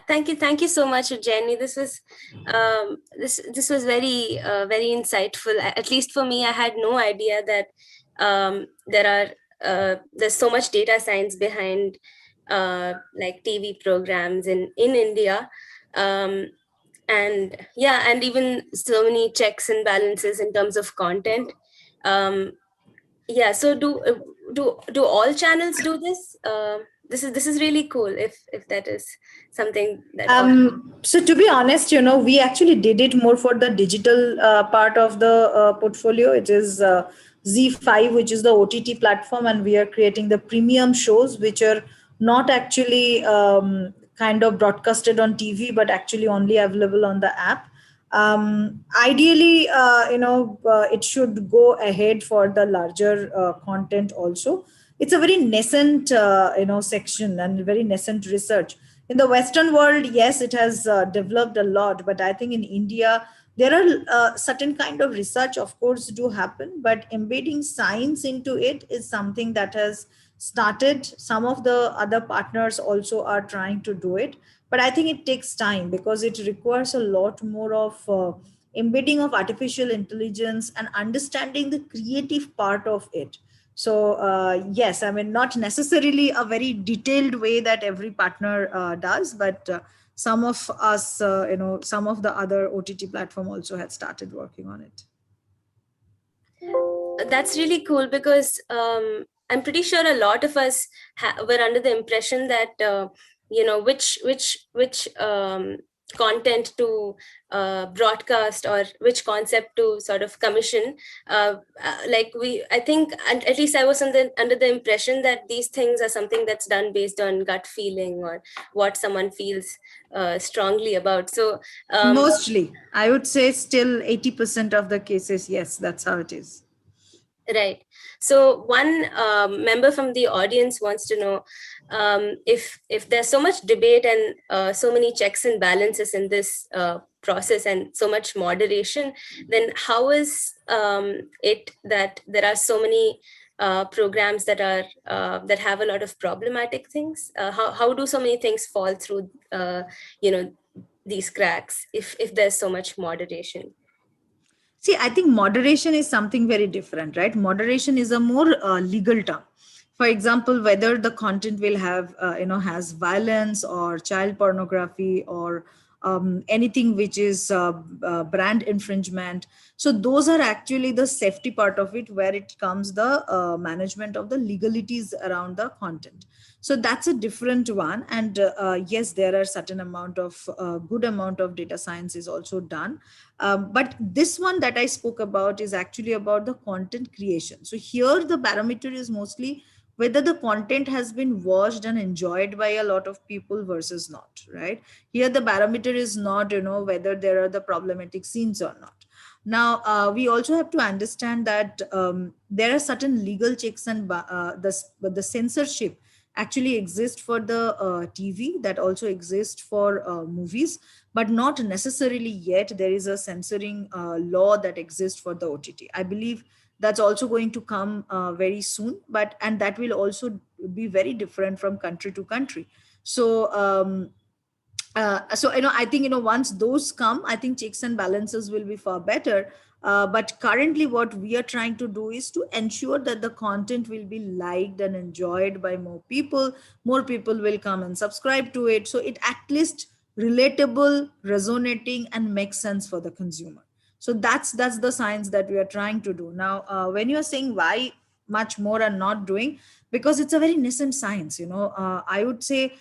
Thank you so much, Ujjyaini. This was very very insightful. At least for me, I had no idea that there's so much data science behind like TV programs in India. Um, and yeah, and even so many checks and balances in terms of content. Um, yeah, so do all channels do this? This is really cool if that is something that all. So to be honest, we actually did it more for the digital part of the portfolio. It is Z5, which is the OTT platform, and we are creating the premium shows, which are not actually kind of broadcasted on TV, but actually only available on the app. Ideally, it should go ahead for the larger content also. It's a very nascent section and very nascent research in the Western world. Yes, it has developed a lot, but I think in India there are certain kind of research of course do happen, but embedding science into it is something that has started. Some of the other partners also are trying to do it, but I think it takes time because it requires a lot more of embedding of artificial intelligence and understanding the creative part of it. So yes, I mean, not necessarily a very detailed way that every partner does, but some of us, some of the other OTT platform also had started working on it. That's really cool because I'm pretty sure a lot of us were under the impression that which content to broadcast or which concept to sort of commission. Like I think, and at least I was under the impression that these things are something that's done based on gut feeling or what someone feels strongly about. So Mostly, I would say still 80% of the cases, yes, that's how it is. right. So one member from the audience wants to know if there's so much debate and so many checks and balances in this process and so much moderation, then how is it that there are so many programs that are that have a lot of problematic things? How do so many things fall through you know these cracks if there's so much moderation? See, I think moderation is something very different, right? Moderation is a more legal term. For example, whether the content will have, has violence or child pornography or anything which is brand infringement. So those are actually the safety part of it, where it comes the management of the legalities around the content. So that's a different one. And yes, there are certain amount of good amount of data science is also done. But this one that I spoke about is actually about the content creation. So here the parameter is mostly whether the content has been watched and enjoyed by a lot of people versus not, right? Here the parameter is not, whether there are the problematic scenes or not. Now, we also have to understand that there are certain legal checks and the censorship actually exist for the TV, that also exists for movies, but not necessarily yet there is a censoring law that exists for the OTT. I believe that's also going to come very soon, and that will also be very different from country to country. So I think once those come, I think checks and balances will be far better. But currently what we are trying to do is to ensure that the content will be liked and enjoyed by more people will come and subscribe to it, so it at least relatable, resonating, and makes sense for the consumer. So that's the science that we are trying to do now. When you are saying why much more are not doing, because it's a very nascent science. I would say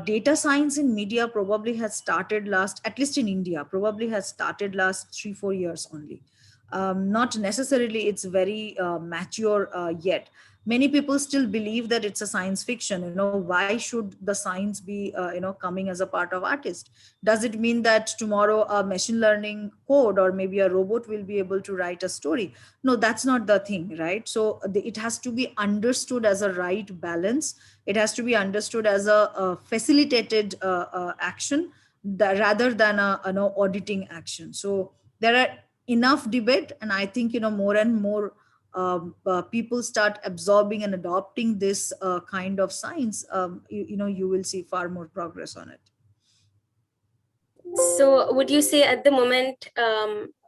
data science in media probably has started last, at least in India, probably has started last 3-4 years only. Not necessarily it's very mature yet. Many people still believe that it's a science fiction. Why should the science be coming as a part of artist? Does it mean that tomorrow a machine learning code or maybe a robot will be able to write a story? No, that's not the thing, right? So it has to be understood as a right balance. It has to be understood as a facilitated action rather than an auditing action. So there are enough debate, and I think more and more people start absorbing and adopting this kind of science. You will see far more progress on it. So would you say at the moment,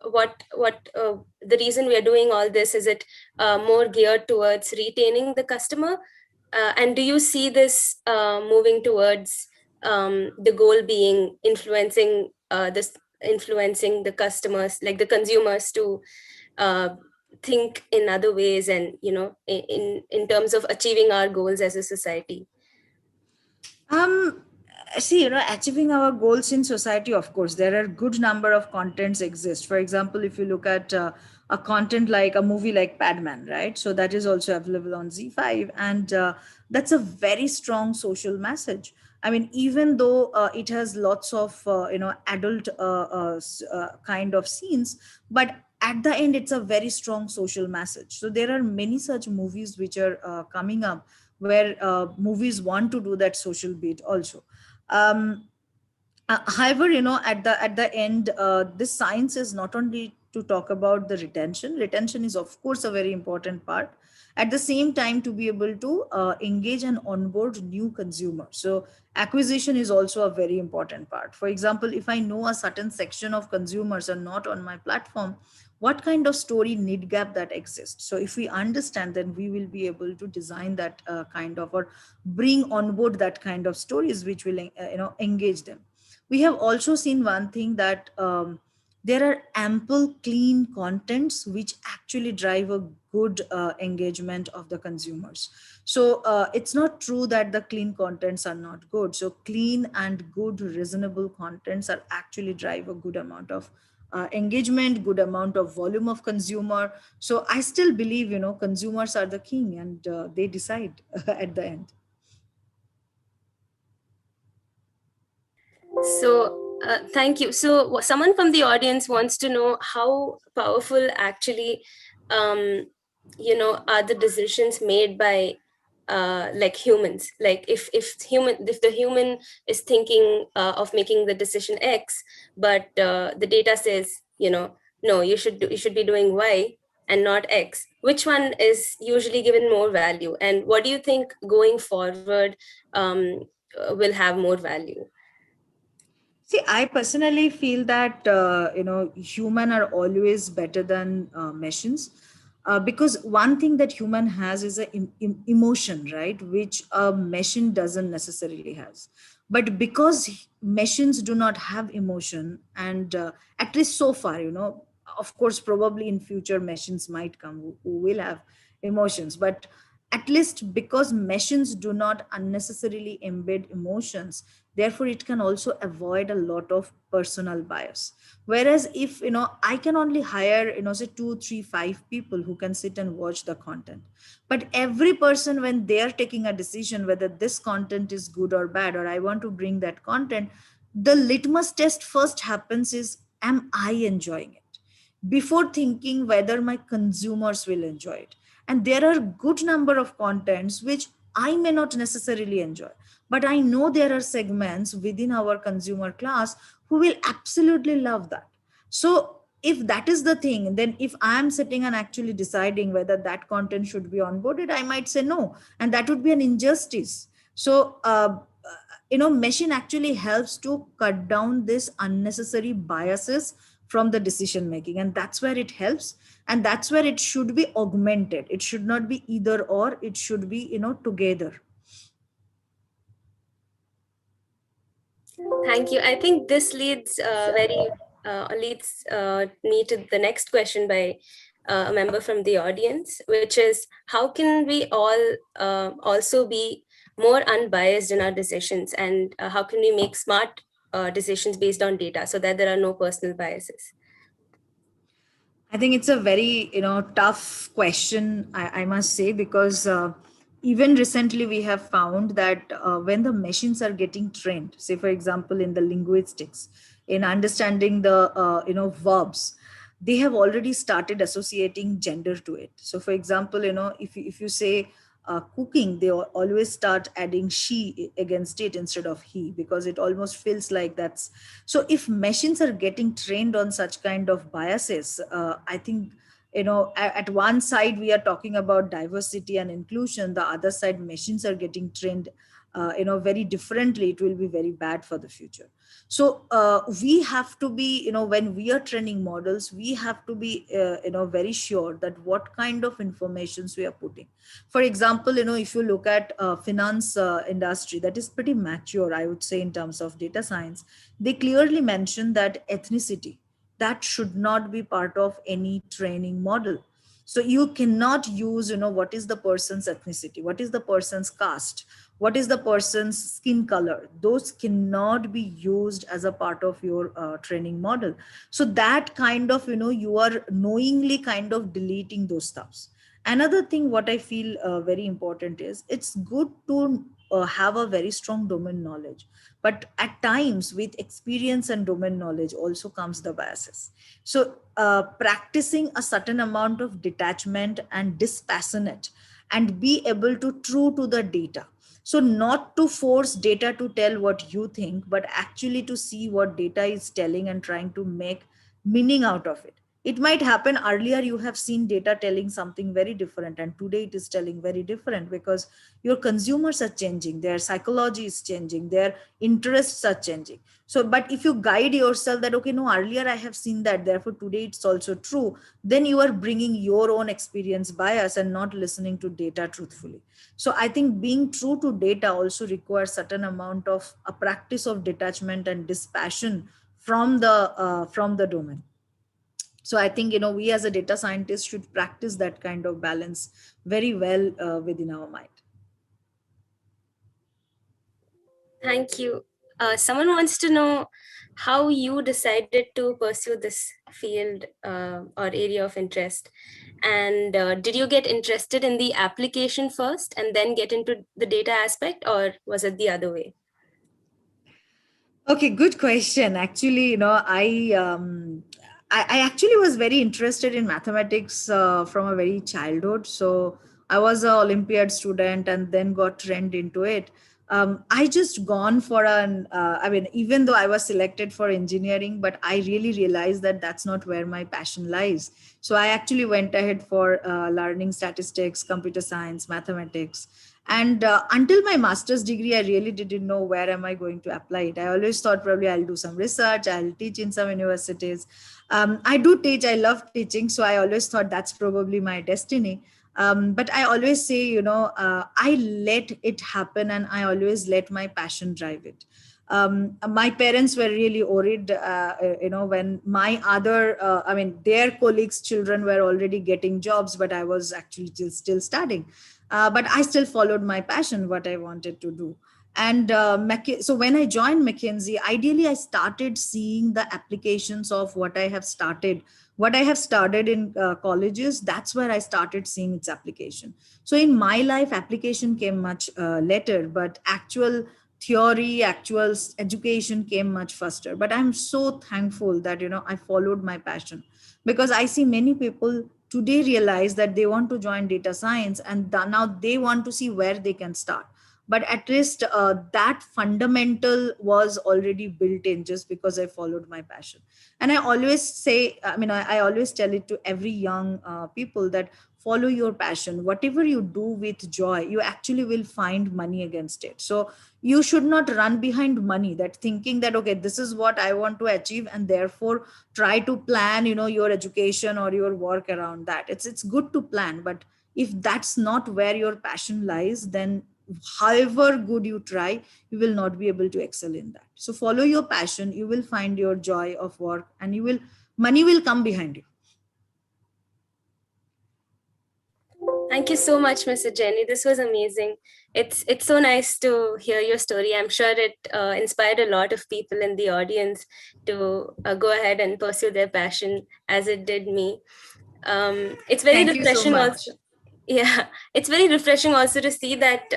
what the reason we are doing all this, is it more geared towards retaining the customer, and do you see this moving towards the goal being influencing the customers, like the consumers, to uh, think in other ways, and in terms of achieving our goals as a society? Um, See, achieving our goals in society, of course, there are good number of contents exist. For example, if you look at a content like a movie like Padman, right? So that is also available on Z5, and that's a very strong social message. I mean, even though it has lots of adult kind of scenes, but at the end, it's a very strong social message. So there are many such movies which are coming up, where movies want to do that social beat also. um, However, at the end, this science is not only to talk about the retention is of course a very important part. At the same time, to be able to engage and onboard new consumers, so acquisition is also a very important part. For example, if I know a certain section of consumers are not on my platform, what kind of story need gap that exists? So if we understand, then we will be able to design that kind of, or bring on board that kind of stories which will engage them. We have also seen one thing, that there are ample clean contents which actually drive a good engagement of the consumers. So it's not true that the clean contents are not good. So clean and good reasonable contents are actually drive a good amount of engagement, good amount of volume of consumer. So I still believe, consumers are the king, and they decide at the end. So, thank you. So, someone from the audience wants to know how powerful actually, are the decisions made by, like, humans. Like, if the human is thinking of making the decision X, but the data says, no, you should be doing Y and not X. Which one is usually given more value? And what do you think going forward will have more value? See, I personally feel that human are always better than machines, because one thing that human has is a emotion, right, which a machine doesn't necessarily has. But because machines do not have emotion, and at least so far, of course, probably in future machines might come who will have emotions, but at least because machines do not unnecessarily embed emotions, therefore it can also avoid a lot of personal bias. Whereas if I can only hire say 2 3 5 people who can sit and watch the content, but every person, when they are taking a decision whether this content is good or bad, or I want to bring that content, the litmus test first happens is, am I enjoying it, before thinking whether my consumers will enjoy it. And there are good number of contents which I may not necessarily enjoy, but I know there are segments within our consumer class who will absolutely love that. So if that is the thing, then if I am sitting and actually deciding whether that content should be onboarded, I might say no, and that would be an injustice. So machine actually helps to cut down this unnecessary biases from the decision making, and that's where it helps, and that's where it should be augmented. It should not be either or, it should be together. Thank you. I think this leads me to the next question by a member from the audience, which is, how can we all also be more unbiased in our decisions, and how can we make smart decisions based on data so that there are no personal biases? I think it's a very tough question, I must say, because even recently we have found that when the machines are getting trained, say for example in the linguistics, in understanding the verbs, they have already started associating gender to it. So for example, if you say cooking, they always start adding she against it instead of he, because it almost feels like that's. So if machines are getting trained on such kind of biases, I think at one side we are talking about diversity and inclusion, the other side machines are getting trained very differently, it will be very bad for the future. So we have to be, when we are training models, we have to be very sure that what kind of informations we are putting. For example, if you look at finance industry, that is pretty mature, I would say, in terms of data science. They clearly mention that ethnicity, that should not be part of any training model. So you cannot use, what is the person's ethnicity, what is the person's caste, what is the person's skin color. Those cannot be used as a part of your training model. So that kind of, you are knowingly kind of deleting those stuffs. Another thing what I feel very important is, it's good to have a very strong domain knowledge, but at times with experience and domain knowledge also comes the biases. So practicing a certain amount of detachment and dispassionate, and be able to true to the data. So not to force data to tell what you think, but actually to see what data is telling and trying to make meaning out of it. It might happen earlier you have seen data telling something very different, and today it is telling very different, because your consumers are changing, their psychology is changing, their interests are changing. So but if you guide yourself that, okay, no, earlier I have seen that, therefore today it's also true, then you are bringing your own experience bias and not listening to data truthfully. So I think being true to data also requires certain amount of a practice of detachment and dispassion from the domain. So I think, we as a data scientist should practice that kind of balance very well within our mind. Thank you. Someone wants to know how you decided to pursue this field or area of interest. And did you get interested in the application first and then get into the data aspect, or was it the other way? Okay, good question. Actually, I actually was very interested in mathematics from a very childhood. So I was an Olympiad student and then got trained into it. I just gone for I mean, even though I was selected for engineering, but I really realized that that's not where my passion lies. So I actually went ahead for learning statistics, computer science, mathematics. And until my master's degree, I really didn't know where am I going to apply it. I always thought probably I'll do some research, I'll teach in some universities. I do teach, I love teaching, so I always thought that's probably my destiny. But I always say, I let it happen, and I always let my passion drive it. My parents were really worried, when my other, their colleagues' children were already getting jobs, but I was actually still studying. But I still followed my passion, what I wanted to do. And so when I joined McKinsey, ideally I started seeing the applications of what I have started in colleges. That's where I started seeing its application. So in my life, application came much later, but actual theory, actual education came much faster. But I'm so thankful that, I followed my passion, because I see many people today realize that they want to join data science, and now they want to see where they can start. But at least that fundamental was already built in, just because I followed my passion. And I always say, I always tell it to every young people that follow your passion. Whatever you do with joy, you actually will find money against it. So you should not run behind money, that thinking that, okay, this is what I want to achieve, and therefore try to plan, your education or your work around that. It's good to plan, but if that's not where your passion lies, then however good you try, you will not be able to excel in that. So follow your passion, you will find your joy of work, and money will come behind you. Thank you so much, Mr. Jenny. This was amazing. It's so nice to hear your story. I'm sure it inspired a lot of people in the audience to go ahead and pursue their passion as it did me. It's very Thank you so refreshing much. also. Yeah, it's very refreshing also to see that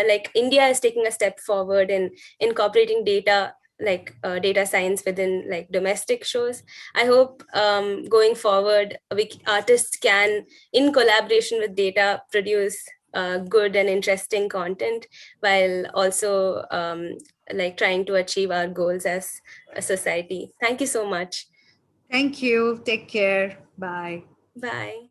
like India is taking a step forward in incorporating data, like data science within like domestic shows. I hope going forward artists can, in collaboration with data, produce good and interesting content, while also like trying to achieve our goals as a society. Thank you so much. Thank you, take care, bye. Bye.